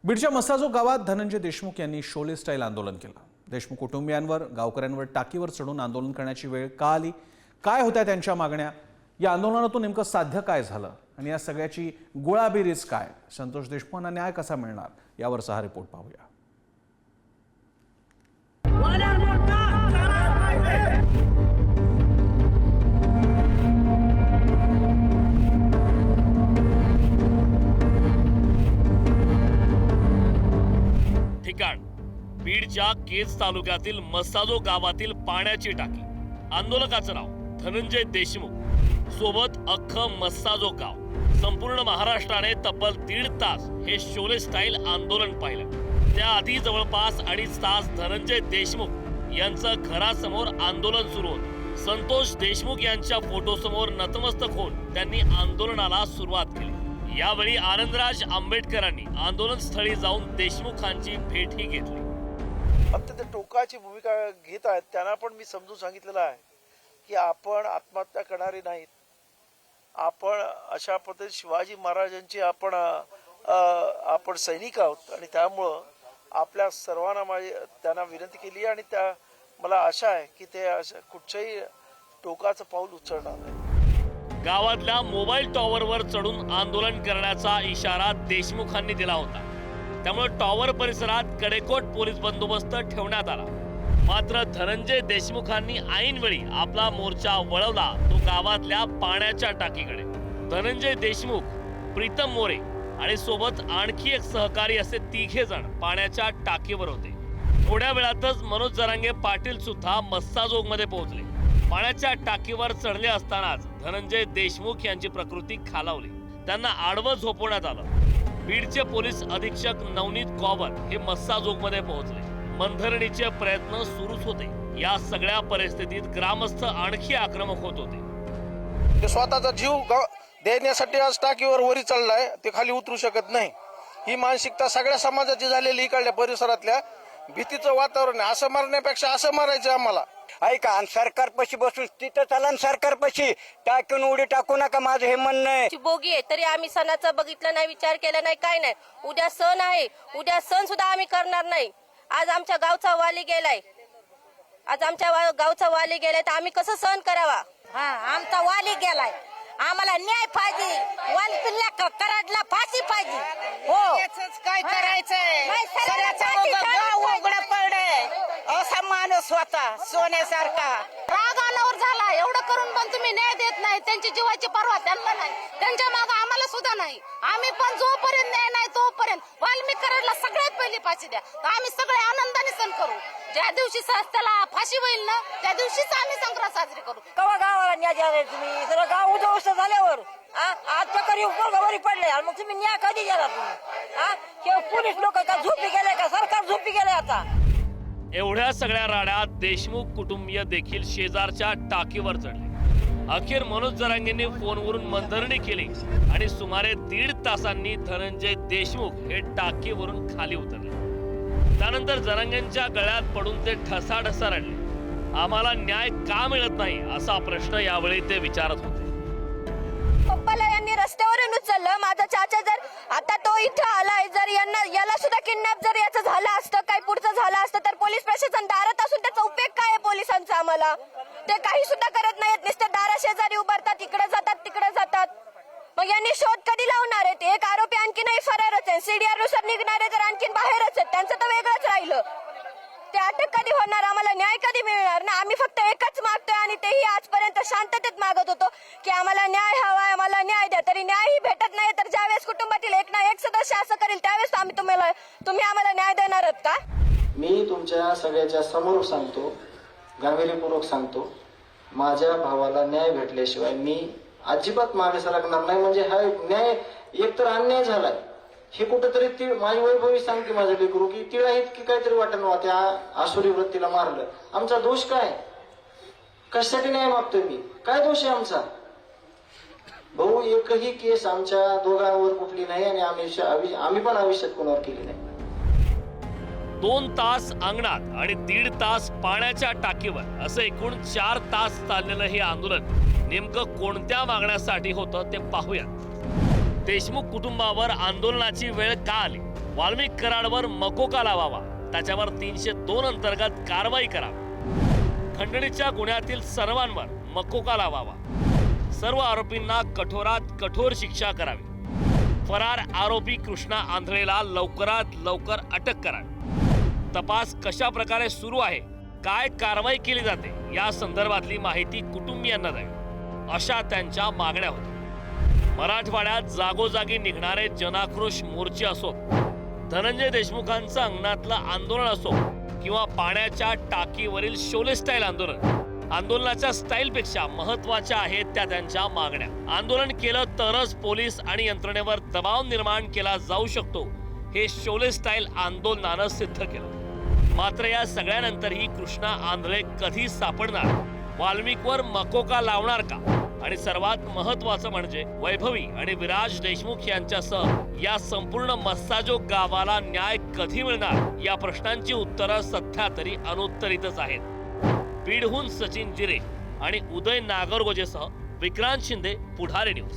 बीडच्या मसाजो गावात धनंजय देशमुख यांनी शोले स्टाईल आंदोलन केलं। देशमुख कुटुंबियांवर गावकऱ्यांवर टाकीवर चढून आंदोलन करण्याची वेळ का आली, काय होत्या त्यांच्या मागण्या, या आंदोलनातून नेमकं साध्य काय झालं आणि या सगळ्याची गोळाबेरीज काय, संतोष देशमुखांना न्याय कसा मिळणार, यावरचा हा रिपोर्ट पाहूया। ठिकाण बीडच्या केज तालुक्यातील मसाजो गावातील पाण्याची टाकी। आंदोलकाचं नाव धनंजय देशमुख, सोबत अख्खं मसाजो गाव। संपूर्ण महाराष्ट्राने तब्बल 1.5 तास हे शोले स्टाईल आंदोलन पाहिलं। त्याआधी जवळपास 2.5 तास धनंजय देशमुख यांचं घरासमोर आंदोलन सुरू होतं। संतोष देशमुख यांच्या फोटोसमोर नतमस्तक होऊन त्यांनी आंदोलनाला सुरुवात केली। यावेळी आनंदराज आंबेडकरांनी आंदोलन स्थळी जाऊन देशमुखांची भेटही घेतली। अत्यंत टोकाची भूमिका घेत आहेत। त्यांना पण मी समजून सांगितलेलं आहे की आपण आत्महत्या करणारे नाहीत, आपण अशा पद्धतीने शिवाजी महाराजांची आपण सैनिक आहोत आणि त्यामुळं आपल्या सर्वांना माझी त्यांना विनंती केली आणि त्या मला आशा आहे की ते कुठच्याही टोकाचं पाऊल उचलणार नाही। गावातल्या मोबाईल टॉवरवर चढून आंदोलन करण्याचा इशारा देशमुखांनी दिला होता। त्यामुळे टॉवर परिसरात कडेकोट पोलीस बंदोबस्त ठेवण्यात आला। मात्र धनंजय देशमुखांनी ऐनवेळी आपला मोर्चा वळवला तो गावातल्या पाण्याच्या टाकीकडे। धनंजय देशमुख, प्रीतम मोरे आणि सोबत आणखी एक सहकारी असे 3 जण पाण्याच्या टाकीवर होते। थोड्या वेळातच मनोज जरांगे पाटील सुद्धा मस्साजोगमध्ये पोहोचले। पाण्याच्या टाकीवर चढले असतानाच धनंजय देशमुख यांची प्रकृती खालावली, त्यांना आडवं झोपवण्यात आलं। बीडचे पोलीस अधीक्षक नवनीत कॉवर हे मस्साजोगमध्ये पोहोचले। मनधरणीचे प्रयत्न सुरूच होते। या सगळ्या परिस्थितीत ग्रामस्थ आणखी आक्रमक होत होते। ते स्वतःचा जीव देण्यासाठी आज टाकीवर वरी चढलाय, ते खाली उतरू शकत नाही। ही मानसिकता सगळ्या समाजाची झालेली इकडल्या परिसरातल्या भीतीचं वातावरण आहे। असं मारण्यापेक्षा असं मारायचं आम्हाला। ऐका, आणि सरकारपाशी बसून तिथं चला, सरकारपाशी टाकून उडी टाकू नका, माझं हे म्हणणं आहे। बोगी आहे तरी आम्ही सणाचं बघितलं नाही, विचार केला नाही, काय नाही। उद्या सण आहे, उद्या सण सुद्धा आम्ही करणार नाही। आज आमच्या गावचा वाली गेलाय, तर आम्ही कसं सहन करावा? आमचा वाली गेलाय, आम्हाला न्याय पाहिजे, वाली पिल्ला कराडला फाशी पाहिजे। हो, काय करायचंय? उघडं पडलंय, असा माणूस होता सोन्यासारखा। रागावर झाला, एवढं करून पण तुम्ही न्याय देत नाही। त्यांची जीवाची पर्वा त्यांना नाही, त्यांच्या मागे आम्हाला सुद्धा नाही। आम्ही पण जोपर्यंत न्याय नाही तोपर्यंत वाल्मिक कराडला सगळ्यात पहिली फाशी द्या, तर आम्ही सगळे आनंदाने सण करू। ज्या दिवशी त्याला फाशी होईल ना, त्या दिवशीच आम्ही संक्रांत साजरी करू। कवा गावाला न्याय द्यायला तुम्ही? जरा गाव उद्ध्वस्त झाल्यावर आज तरी उपयोगावरी पडले, आणि मग तुम्ही न्याय कधी गेला तुम्ही? पोलीस लोक का झोपी गेले का सरकार झोपी गेले? आता एवढ्या सगळ्या राड्यात देशमुख कुटुंबीय देखील शेजारच्या टाकीवर चढले। अखेर मनोज जरांगेंनी फोनवरून मनधरणी केली आणि सुमारे 1.5 तासांनी धनंजय देशमुख हे टाकीवरून खाली उतरले। त्यानंतर जरांगेंच्या गळ्यात पडून ते ठसाठसा रडले। आम्हाला न्याय का मिळत नाही असा प्रश्न यावेळी ते विचारत होते। पप्पाला यांनी रस्त्यावरून उचललं। माझा चाचा जर आता तो इथं आलाय, जर याला सुद्धा किडनॅप जर याचं झालं असतं, काही पुढचं झालं असतं, तर पोलीस प्रशासन दारात असून त्याचा उपयोग काय आहे पोलिसांचा? आम्हाला ते काही सुद्धा करत नाहीत, नुसतं दारा शेजारी उभारतात, इकडे जातात तिकडे जातात। मग यांनी शोध कधी लावणार आहेत? एक आरोपी आणखीनही फरारच आहे, सीडीआर नुसार निघणारे तर आणखीन बाहेरच आहेत, त्यांचं तर वेगळंच राहिलं। ते अटक कधी होणार? आम्हाला न्याय कधी मिळणार? ना आम्ही फक्त एकच मागतोय, आणि तेही आजपर्यंत शांततेत मागत होतो की आम्हाला न्याय हवाय, आम्हाला न्याय द्या। तरी न्यायही भेटत नाही, तर ज्यावेळेस कुटुंबातील एक ना एक सदस्य असं करेल त्यावेळेस तुम्ही आम्हाला न्याय देणार आहात का? मी तुमच्या सगळ्याच्या समोर सांगतो, गांभीर्यपूर्वक सांगतो, माझ्या भावाला न्याय भेटल्याशिवाय मी अजिबात मागे सरकणार नाही। म्हणजे हा न्याय एकतर अन्याय झालाय, हे कुठेतरी ती माझी वैभवी सांगते माझ्या लेकरू की तिला इतकी काहीतरी वाटणं, त्या आसुरी वृत्तीला मारलं। आमचा दोष काय? कशासाठी न्याय मागतोय मी? काय दोष आहे आमचा? भाऊ, एकही केस आमच्या दोघांवर कुठली नाही आणि आम्ही पण आयुष्यात कोणावर केली नाही। 2 तास अंगणात आणि 1.5 तास पाण्याच्या टाकीवर असं एकूण 4 तास चाललेलं हे आंदोलन नेमकं कोणत्या मागण्यासाठी होतं ते पाहूयात। देशमुख कुटुंबावर आंदोलनाची वेळ का आली वाल्मिक कराडवर मकोका लावावा, त्याच्यावर 302 अंतर्गत कारवाई करावी, खंडणीच्या गुन्ह्यातील सर्वांवर मकोका लावावा, सर्व आरोपींना कठोरात कठोर शिक्षा करावी, फरार आरोपी कृष्णा आंधळेला लवकरात लवकर अटक करावी, तपास कशा प्रकारे सुरू आहे, काय कारवाई केली जाते या संदर्भातली माहिती कुटुंबियांना द्यावी, अशा त्यांच्या मागण्या होत्या. मराठवाड्यात जागोजागी निघणारे जनाक्रोश मोर्चे असोत, धनंजय देशमुखांचं अंगणातलं आंदोलन असो किंवा पाण्याच्या टाकीवरील शोले स्टाईल आंदोलन, आंदोलनाच्या स्टाईलपेक्षा महत्वाच्या आहेत त्या त्यांच्या मागण्या. आंदोलन केलं तरच पोलीस आणि यंत्रणेवर दबाव निर्माण केला जाऊ शकतो, हे शोले स्टाईल आंदोलनानं सिद्ध केलं. मात्र या सगळ्यानंतरही कृष्णा आंधळे कधी सापडणार, वाल्मिकवर मकोका लावणार का, आणि सर्वात महत्वाचं म्हणजे वैभवी आणि विराज देशमुख यांच्यासह या संपूर्ण मस्साजो गावाला न्याय कधी मिळणार, या प्रश्नांची उत्तरं सध्या तरी अनुत्तरितच आहेत. बीडहून सचिन जिरे आणि उदय नागरगोजेसह विक्रांत शिंदे, पुढारी न्यूज.